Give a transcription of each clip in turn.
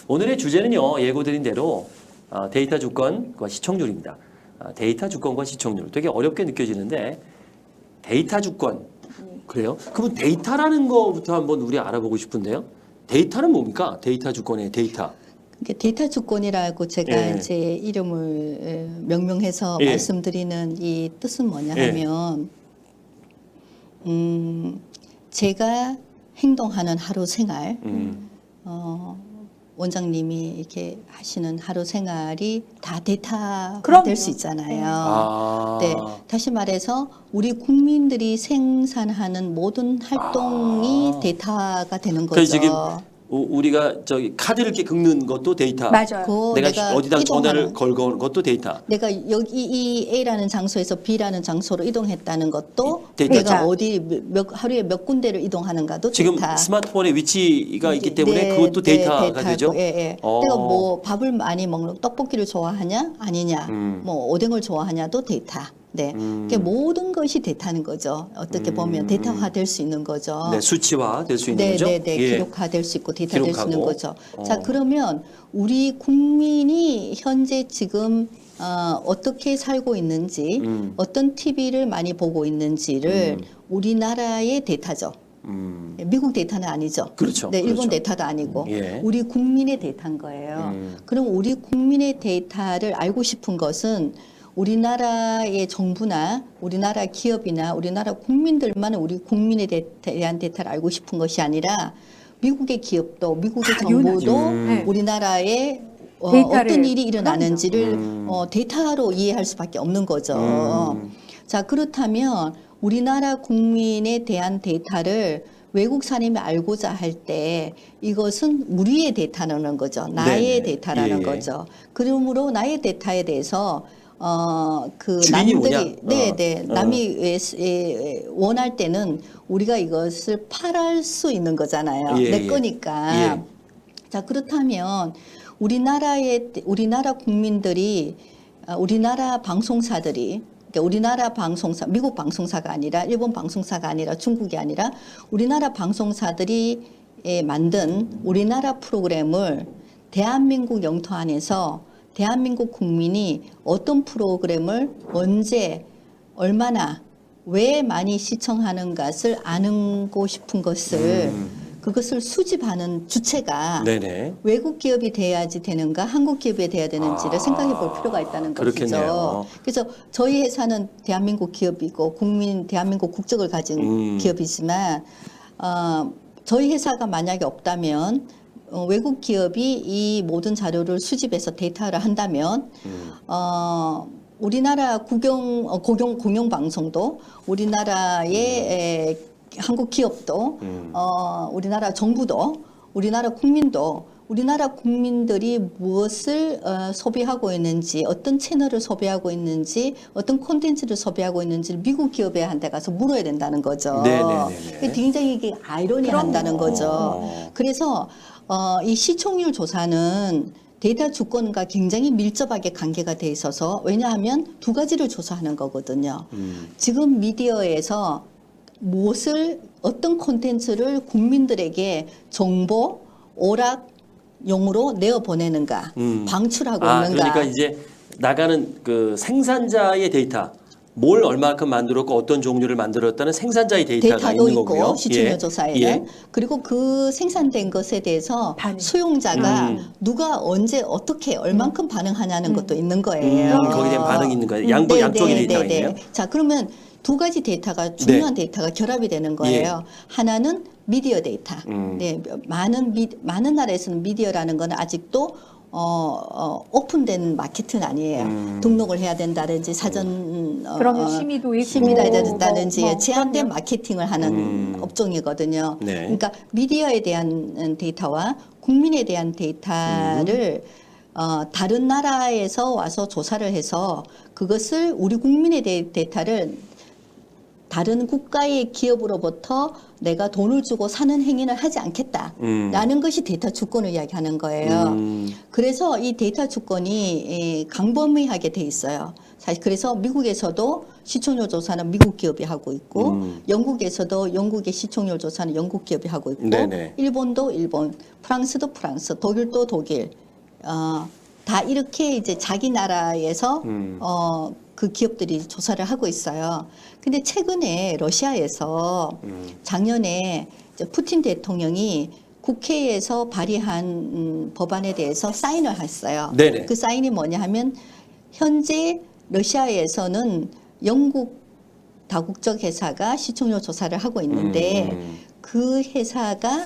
오늘의 주제는요, 예고드린 대로 데이터 주권과 시청률입니다. 데이터 주권과 시청률 되게 어렵게 느껴지는데 데이터 주권 그래요? 그럼 데이터라는 거부터 한번 우리 알아보고 싶은데요. 데이터는 뭡니까? 데이터 주권의 데이터. 데이터 주권이라고 제가 예. 이제 이름을 명명해서 예. 말씀드리는 이 뜻은 뭐냐 예. 하면 제가 행동하는 하루 생활 원장님이 이렇게 하시는 하루 생활이 다 데이터가 그럼요. 될 수 있잖아요. 아. 네, 다시 말해서 우리 국민들이 생산하는 모든 활동이 데이터가 되는 거죠. 그래서 지금 우리가 저기 카드를 이렇게 긁는 것도 데이터. 맞아요. 그 내가 어디다 전화를 이동하는, 걸건 것도 데이터. 내가 여기 이 A라는 장소에서 B라는 장소로 이동했다는 것도 데이터. 내가 어디 하루에 몇 군데를 이동하는가도 지금 데이터. 스마트폰의 위치가 있기 때문에 네, 그것도 데이터가 데이터고, 되죠. 예, 예. 내가 뭐 밥을 많이 먹는 떡볶이를 좋아하냐 아니냐, 뭐 오뎅을 좋아하냐도 데이터. 네, 그러니까 모든 것이 데이터는 거죠. 어떻게 보면 데이터화 될 수 있는 거죠. 네, 수치화 될 수 있는 거죠. 네, 예. 기록화 될 수 있고 데이터 될 수 있는 기록하고. 거죠. 자, 그러면 우리 국민이 현재 지금 어떻게 살고 있는지, 어떤 TV를 많이 보고 있는지를 우리나라의 데이터죠. 미국 데이터는 아니죠. 그렇죠. 네, 일본 그렇죠. 데이터도 아니고 예. 우리 국민의 데이터인 거예요. 그럼 우리 국민의 데이터를 알고 싶은 것은 우리나라의 정부나 우리나라 기업이나 우리나라 국민들만 우리 국민에 대한 데이터를 알고 싶은 것이 아니라 미국의 기업도 미국의 정부도 네. 우리나라에 데이터를, 어떤 일이 일어나는지를 데이터로 이해할 수밖에 없는 거죠. 자, 그렇다면 우리나라 국민에 대한 데이터를 외국 사람이 알고자 할 때 이것은 우리의 데이터라는 거죠. 나의 네네. 데이터라는 예, 예. 거죠. 그러므로 나의 데이터에 대해서 그 주인이 뭐냐? 남들이 남이 원할 때는 우리가 이것을 팔할 수 있는 거잖아요. 예, 내 예. 거니까. 예. 자, 그렇다면 우리나라 국민들이 우리나라 방송사들이 그러니까 우리나라 방송사, 미국 방송사가 아니라 일본 방송사가 아니라 중국이 아니라 우리나라 방송사들이 만든 우리나라 프로그램을 대한민국 영토 안에서 대한민국 국민이 어떤 프로그램을 언제 얼마나 왜 많이 시청하는 것을 아는고 싶은 것을 그것을 수집하는 주체가 네네. 외국 기업이 돼야지 되는가 한국 기업이 돼야 되는지를 생각해 볼 필요가 있다는 그렇겠네요. 것이죠. 그래서 저희 회사는 대한민국 기업이고 대한민국 국적을 가진 기업이지만 저희 회사가 만약에 없다면 외국 기업이 이 모든 자료를 수집해서 데이터를 한다면 우리나라 공영 방송도 우리나라의 한국 기업도 우리나라 정부도 우리나라 국민도 우리나라 국민들이 무엇을 소비하고 있는지 어떤 채널을 소비하고 있는지 어떤 콘텐츠를 소비하고 있는지를 미국 기업한테 가서 물어야 된다는 거죠. 네네네네. 굉장히 이게 아이러니한다는 거죠. 그래서 이 시청률 조사는 데이터 주권과 굉장히 밀접하게 관계가 돼 있어서 왜냐하면 두 가지를 조사하는 거거든요. 지금 미디어에서 무엇을 어떤 콘텐츠를 국민들에게 정보, 오락용으로 내어 보내는가, 방출하고 있는가. 그러니까 이제 나가는 그 생산자의 데이터, 뭘 얼마큼 만들었고 어떤 종류를 만들었다는 생산자의 데이터가 데이터도 있는 있고 거고요. 시청률 예. 조사에는 예. 그리고 그 생산된 것에 대해서 반응. 수용자가 누가 언제 어떻게 얼만큼 반응하냐는 것도 있는 거예요. 거기에 대한 반응이 있는 거예요. 양쪽의 데이터가 있네요. 자, 그러면 두 가지 데이터가 중요한 데이터가 결합이 되는 거예요. 하나는 미디어 데이터. 네, 많은 나라에서는 미디어라는 건 아직도 오픈된 마케트는 아니에요. 등록을 해야 된다든지 사전 그러면 심의도 있고 심의를 해야 된다든지 뭐 제한된 그럼요. 마케팅을 하는 업종이거든요. 네. 그러니까 미디어에 대한 데이터와 국민에 대한 데이터를 다른 나라에서 와서 조사를 해서 그것을 우리 국민에 대한 데이터를 다른 국가의 기업으로부터 내가 돈을 주고 사는 행위는 하지 않겠다라는 것이 데이터 주권을 이야기하는 거예요. 그래서 이 데이터 주권이 강범위하게 돼 있어요. 사실 그래서 미국에서도 시청률 조사는 미국 기업이 하고 있고 영국에서도 영국의 시청률 조사는 영국 기업이 하고 있고 네네. 일본도 일본, 프랑스도 프랑스, 독일도 독일 다 이렇게 이제 자기 나라에서 그 기업들이 조사를 하고 있어요. 근데 최근에 러시아에서 작년에 이제 푸틴 대통령이 국회에서 발의한 법안에 대해서 사인을 했어요. 네네. 그 사인이 뭐냐 하면 현재 러시아에서는 영국 다국적 회사가 시청률 조사를 하고 있는데 그 회사가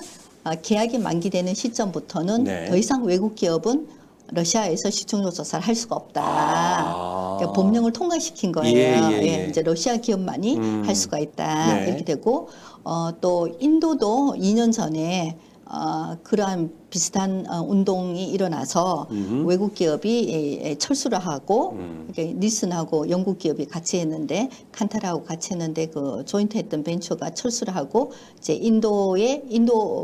계약이 만기되는 시점부터는 네. 더 이상 외국 기업은 러시아에서 시청률 조사를 할 수가 없다. 그러니까 법령을 통과시킨 거예요. 예. 이제 러시아 기업만이 할 수가 있다. 네. 이렇게 되고 또 인도도 2년 전에 그러한 비슷한 운동이 일어나서 외국 기업이 철수를 하고 이렇게 닐슨하고 영국 기업이 같이 했는데 칸타라하고 같이 했는데 그 조인트 했던 벤처가 철수를 하고 이제 인도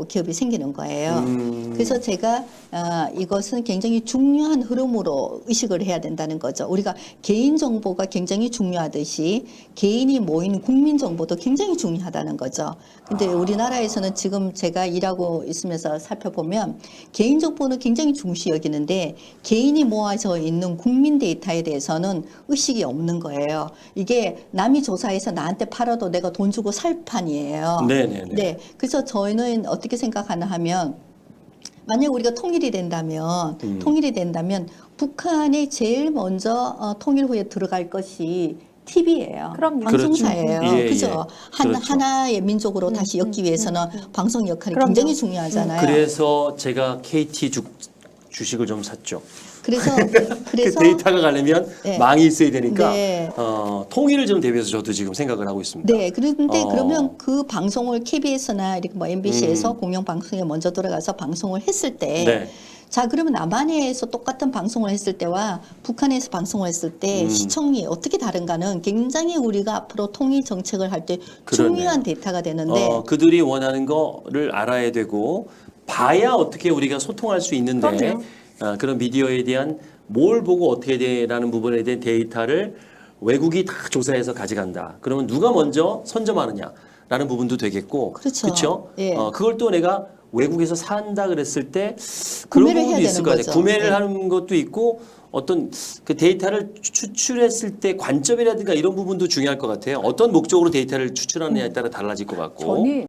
기업이 생기는 거예요. 그래서 제가 이것은 굉장히 중요한 흐름으로 의식을 해야 된다는 거죠. 우리가 개인 정보가 굉장히 중요하듯이 개인이 모인 국민 정보도 굉장히 중요하다는 거죠. 근데 우리나라에서는 지금 제가 일하고 있으면서 살펴보면 개인정보는 굉장히 중시 여기는데 개인이 모아져 있는 국민 데이터에 대해서는 의식이 없는 거예요. 이게 남이 조사해서 나한테 팔아도 내가 돈 주고 살 판이에요. 네네네. 네. 그래서 저희는 어떻게 생각하나 하면 만약 우리가 통일이 된다면 북한에 제일 먼저 통일 후에 들어갈 것이 TV예요. 그럼요. 방송사예요. 그렇죠. 예, 그죠? 예. 그렇죠. 하나의 민족으로 다시 엮기 위해서는 방송 역할이 그럼요. 굉장히 중요하잖아요. 그래서 제가 KT 주식을 좀 샀죠. 그래서 그 데이터가 가려면 네. 망이 있어야 되니까 네. 통일을 좀 대비해서 저도 지금 생각을 하고 있습니다. 네, 그런데 그러면 그 방송을 KBS나 이렇게 뭐 MBC에서 공영 방송에 먼저 들어가서 방송을 했을 때, 네. 자 그러면 남한에서 똑같은 방송을 했을 때와 북한에서 방송을 했을 때 시청이 어떻게 다른가는 굉장히 우리가 앞으로 통일 정책을 할 때 중요한 데이터가 되는데, 그들이 원하는 거를 알아야 되고 봐야 어떻게 우리가 소통할 수 있는데 그럼요. 그런 미디어에 대한 뭘 보고 어떻게 되라는 부분에 대한 데이터를 외국이 다 조사해서 가져간다. 그러면 누가 먼저 선점하느냐라는 부분도 되겠고, 그렇죠. 그렇죠? 예. 그걸 또 내가 외국에서 산다 그랬을 때 그런 구매를 부분도 해야 있을 되는 거 아니에요. 거죠. 구매를 네. 하는 것도 있고 어떤 그 데이터를 추출했을 때 관점이라든가 이런 부분도 중요할 것 같아요. 어떤 목적으로 데이터를 추출하느냐에 따라 달라질 것 같고. 저는